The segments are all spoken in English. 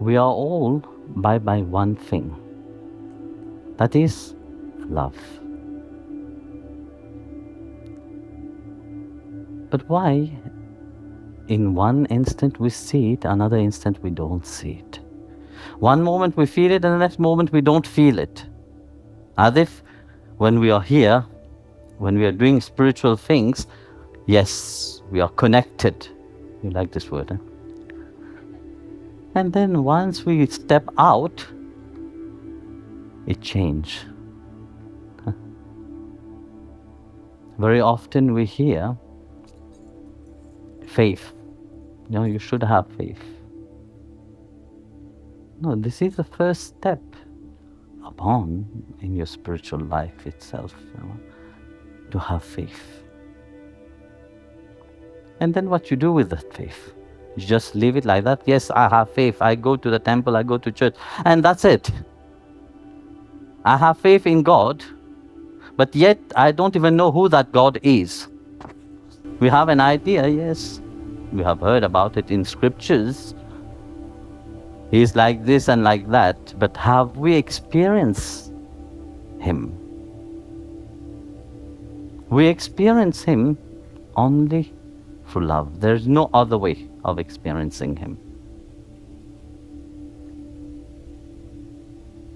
we are all by one thing. That is love. But why in one instant we see it, another instant we don't see it? One moment we feel it and the next moment we don't feel it. As if when we are here, when we are doing spiritual things, yes, we are connected. You like this word, eh? And then once we step out, it changes. Very often we hear faith. You should have faith. No, this is the first step upon in your spiritual life itself, to have faith. And then what you do with that faith? You just leave it like that? Yes, I have faith. I go to the temple, I go to church, and that's it. I have faith in God, but yet I don't even know who that God is. We have an idea, yes. We have heard about it in scriptures. He's like this and like that, but have we experienced Him? We experience Him only through love. There's no other way of experiencing Him.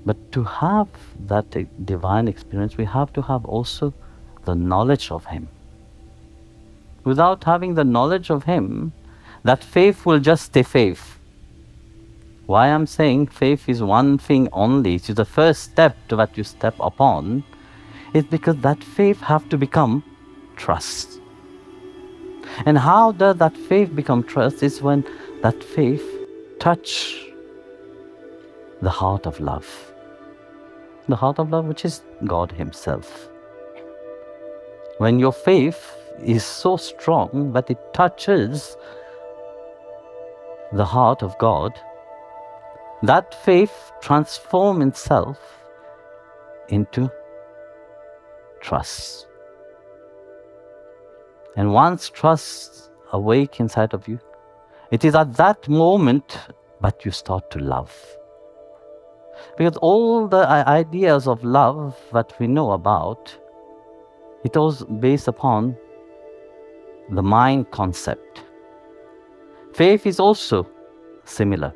But to have that divine experience, we have to have also the knowledge of Him. Without having the knowledge of Him, that faith will just stay faith. Why I'm saying faith is one thing only, it's the first step to what you step upon, is because that faith have to become trust. And how does that faith become trust? Is when that faith touch the heart of love. The heart of love, which is God Himself. When your faith is so strong that it touches the heart of God, that faith transforms itself into trust. And once trust awake inside of you, it is at that moment that you start to love. Because all the ideas of love that we know about, it was based upon the mind concept. Faith is also similar.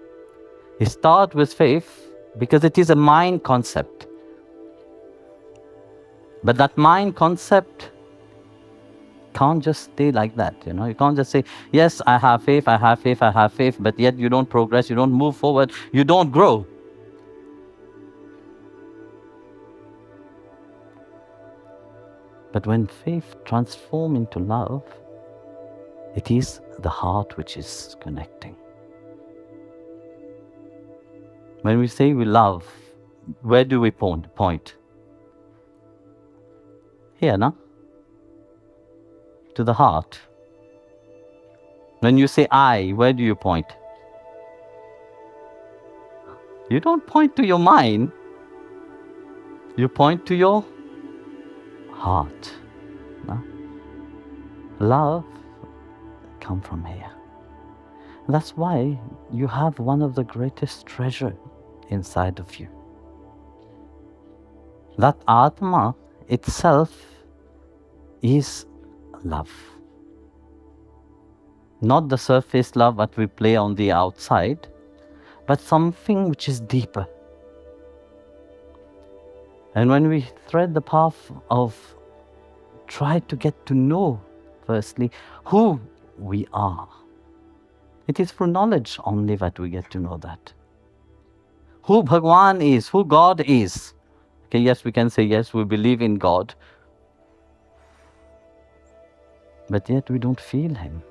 It starts with faith because it is a mind concept. But that mind concept can't just stay like that, You can't just say, yes, I have faith, I have faith, I have faith, but yet you don't progress, you don't move forward, you don't grow. But when faith transforms into love, it is the heart which is connecting. When we say we love, where do we point? Here, no? To the heart. When you say I, where do you point? You don't point to your mind. You point to your heart. No? Love comes from here. That's why you have one of the greatest treasure inside of you. That Atma itself is love. Not the surface love that we play on the outside, but something which is deeper. And when we thread the path of try to get to know, firstly, who we are, it is through knowledge only that we get to know that. Who Bhagwan is, who God is. Okay, yes, we can say, yes, we believe in God. But yet we don't feel Him.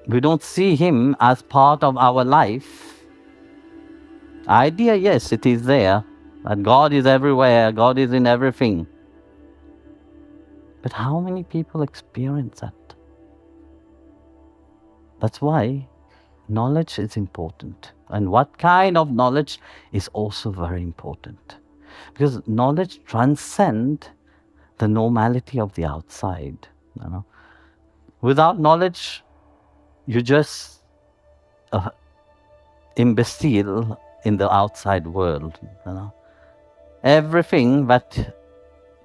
We don't see Him as part of our life. Idea, yes, it is there. That God is everywhere, God is in everything. But how many people experience that? That's why knowledge is important. And what kind of knowledge is also very important. Because knowledge transcends the normality of the outside. Without knowledge, you're just imbecile in the outside world. Everything that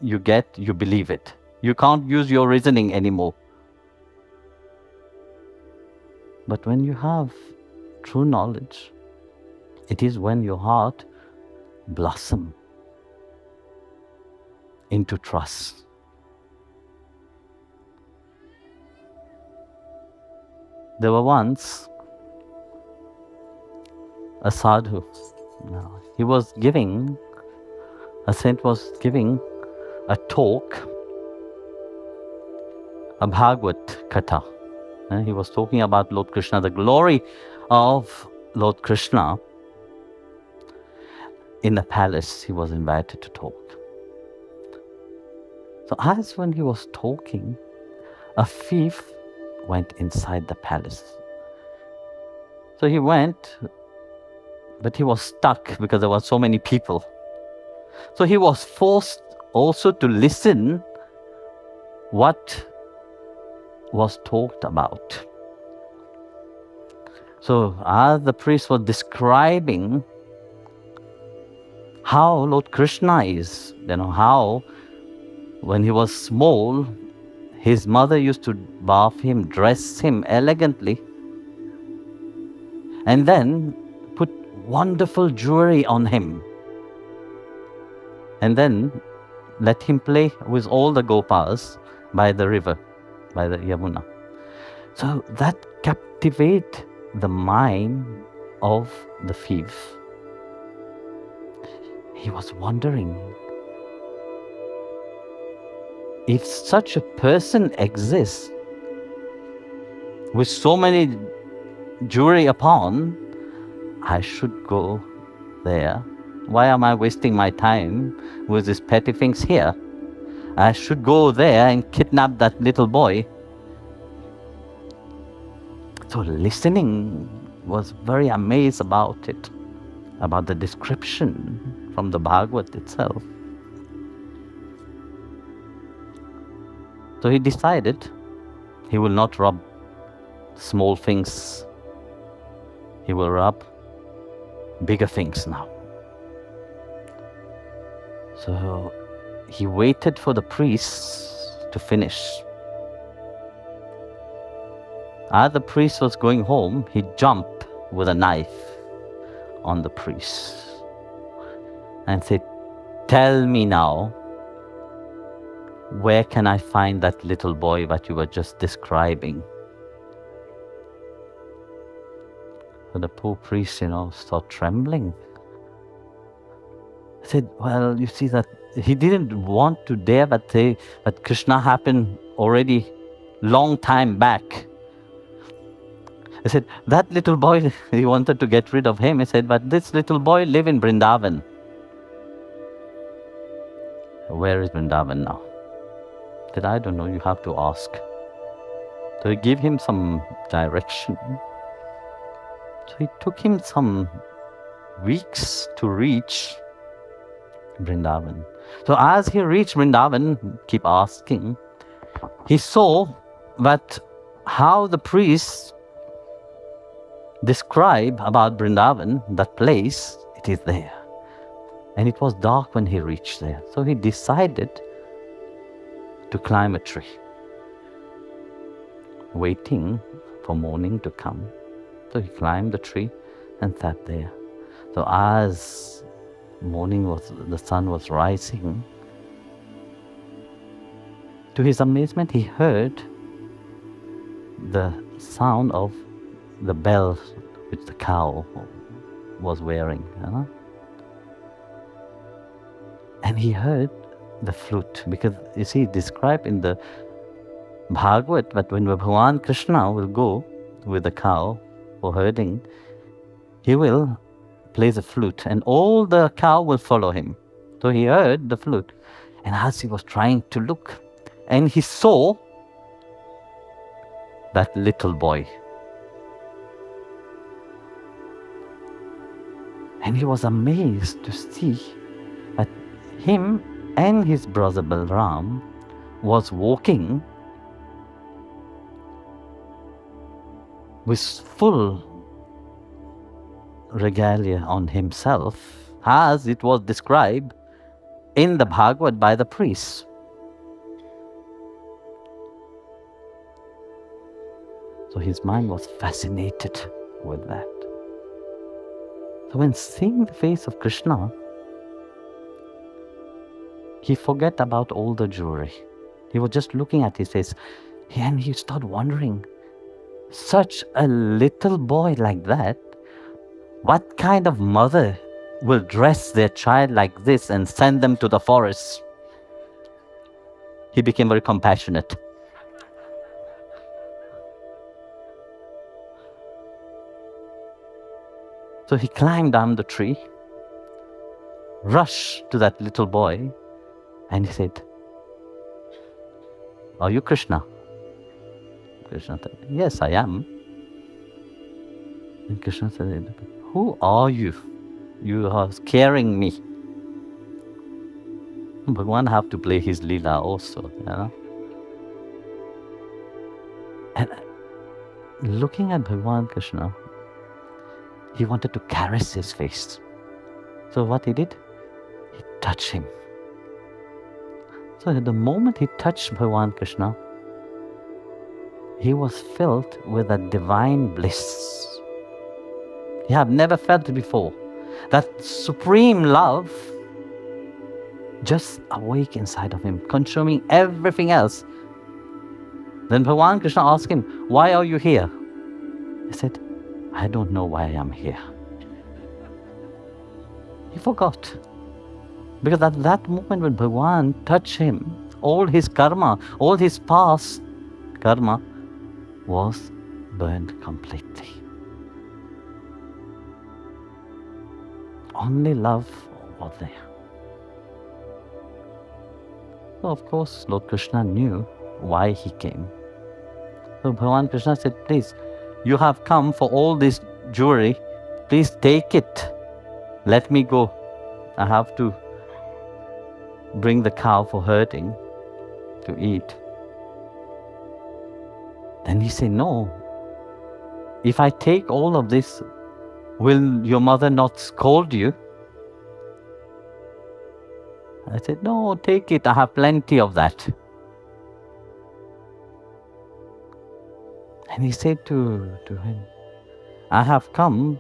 you get, you believe it. You can't use your reasoning anymore. But when you have true knowledge, it is when your heart blossoms into trust. There was once a sadhu. He was giving, a saint was giving a talk, a Bhagavad Katha. He was talking about Lord Krishna, the glory of Lord Krishna. In the palace, he was invited to talk. So as when he was talking, a thief went inside the palace. So he went, but he was stuck because there were so many people. So he was forced also to listen what was talked about. So as the priest was describing how Lord Krishna is, how when he was small, his mother used to bath him, dress him elegantly, and then put wonderful jewelry on him, and then let him play with all the gopas by the river, by the Yamuna. So that captivated the mind of the thief. He was wondering, if such a person exists with so many jewelry upon, I should go there. Why am I wasting my time with these petty things here? I should go there and kidnap that little boy. So listening was very amazed about it, about the description from the Bhagavad itself. So he decided he will not rub small things. He will rub bigger things now. So he waited for the priest to finish. As the priest was going home, he jumped with a knife on the priest and said, "Tell me now, where can I find that little boy that you were just describing?" So the poor priest, started trembling. He said, "Well, you see that he didn't want to dare but say that Krishna happened already long time back." He said, "That little boy," he wanted to get rid of him. He said, "But this little boy live in Vrindavan." Where is Vrindavan now? He said, "I don't know, you have to ask." So he gave him some direction. So it took him some weeks to reach Vrindavan. So as he reached Vrindavan, keep asking, he saw that how the priest described about Vrindavan, that place, it is there. And it was dark when he reached there. So he decided to climb a tree, waiting for morning to come. So he climbed the tree and sat there. So as the sun was rising, to his amazement, he heard the sound of the bell which the cow was wearing. And he heard the flute, because you see, described in the Bhagavad that when Bhagavan Krishna will go with the cow for herding, he will play the flute and all the cow will follow him. So he heard the flute, and as he was trying to look, and he saw that little boy. And he was amazed to see that him and his brother Balram was walking with full regalia on himself as it was described in the Bhagavad by the priests. So his mind was fascinated with that. So when seeing the face of Krishna, he forget about all the jewelry. He was just looking at his face, and he started wondering, such a little boy like that, what kind of mother will dress their child like this and send them to the forest? He became very compassionate. So he climbed down the tree, rushed to that little boy, and he said, "Are you Krishna?" Krishna said, "Yes, I am." And Krishna said, "Who are you? You are scaring me." Bhagavan have to play his Leela also, you know. And looking at Bhagavan Krishna, he wanted to caress his face. So what he did? He touched him. So at the moment he touched Bhagavan Krishna, he was filled with a divine bliss. He had never felt it before. That supreme love just awake inside of him, consuming everything else. Then Bhagavan Krishna asked him, "Why are you here?" He said, "I don't know why I am here." He forgot. Because at that moment when Bhagavan touched him, all his karma, all his past karma was burned completely. Only love was there. So of course Lord Krishna knew why he came. So Bhagavan Krishna said, "Please, you have come for all this jewelry, please take it. Let me go. I have to bring the cow for herding to eat." Then he said, "No. If I take all of this, will your mother not scold you?" I said, "No, take it. I have plenty of that." And he said to him, "I have come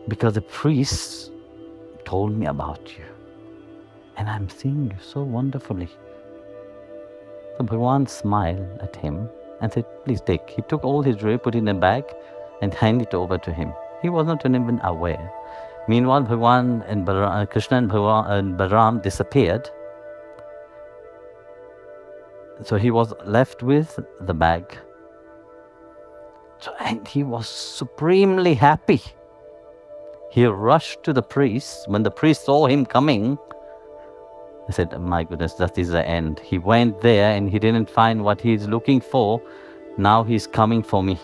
because the priests told me about you. And I'm seeing you so wonderfully." So Bhagavan smiled at him and said, "Please take." He took all his jewelry, put it in a bag, and handed it over to him. He was not even aware. Meanwhile, Bhagavan and Krishna and Balaram disappeared. So he was left with the bag. And he was supremely happy. He rushed to the priest. When the priest saw him coming, he said, "My goodness, that is the end." He went there and he didn't find what he's looking for. Now he's coming for me.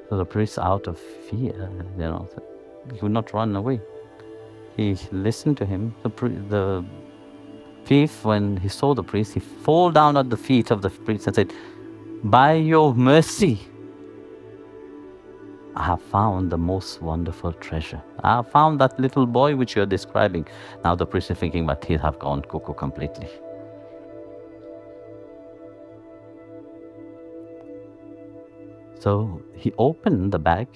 So the priest, out of fear, he would not run away. He listened to him. The thief, when he saw the priest, he fell down at the feet of the priest and said, "By your mercy, I have found the most wonderful treasure. I have found that little boy which you are describing." Now the priest is thinking, but he have gone cuckoo completely. So he opened the bag,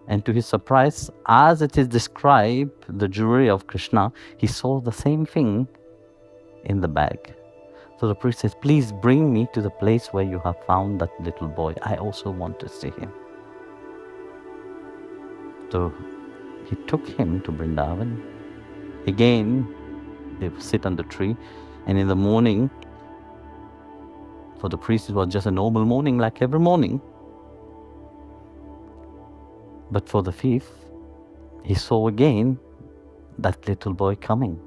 and to his surprise, as it is described, the jewelry of Krishna, he saw the same thing in the bag. So the priest says, "Please bring me to the place where you have found that little boy. I also want to see him." So he took him to Vrindavan. Again, they sit on the tree, and in the morning, for the priest it was just a normal morning like every morning. But for the thief, he saw again that little boy coming,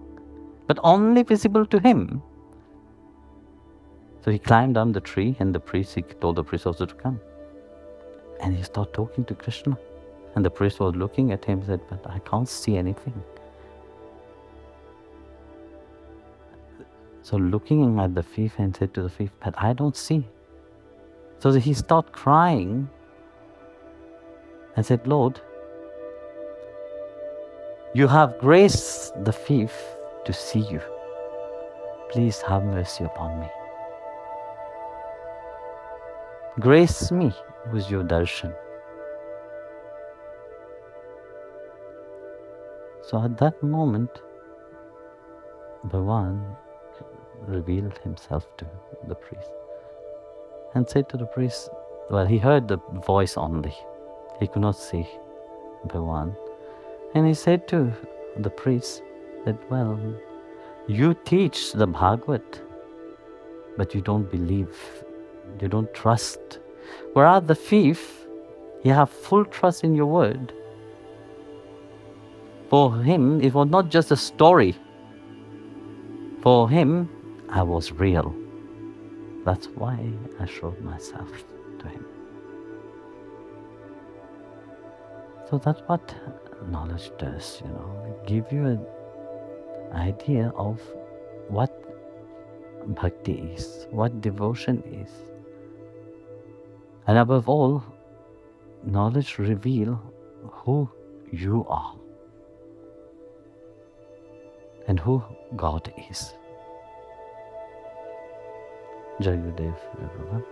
but only visible to him. So he climbed down the tree, and he told the priest also to come. And he started talking to Krishna. And the priest was looking at him and said, "But I can't see anything." So looking at the thief and said to the thief, "But I don't see." So he stopped crying and said, Lord, you have graced the thief to see you. Please have mercy upon me. Grace me with your darshan. So at that moment, Bhagavan revealed himself to the priest and said to the priest, well, he heard the voice only. He could not see Bhagavan. And he said to the priest that, well, you teach the Bhagavad, but you don't believe, you don't trust. Whereas the thief, he have full trust in your word. For him, it was not just a story. For him, I was real. That's why I showed myself to him. So that's what knowledge does, give you an idea of what bhakti is, what devotion is. And above all, knowledge reveals who you are and who God is. Jai Gurudev, everyone.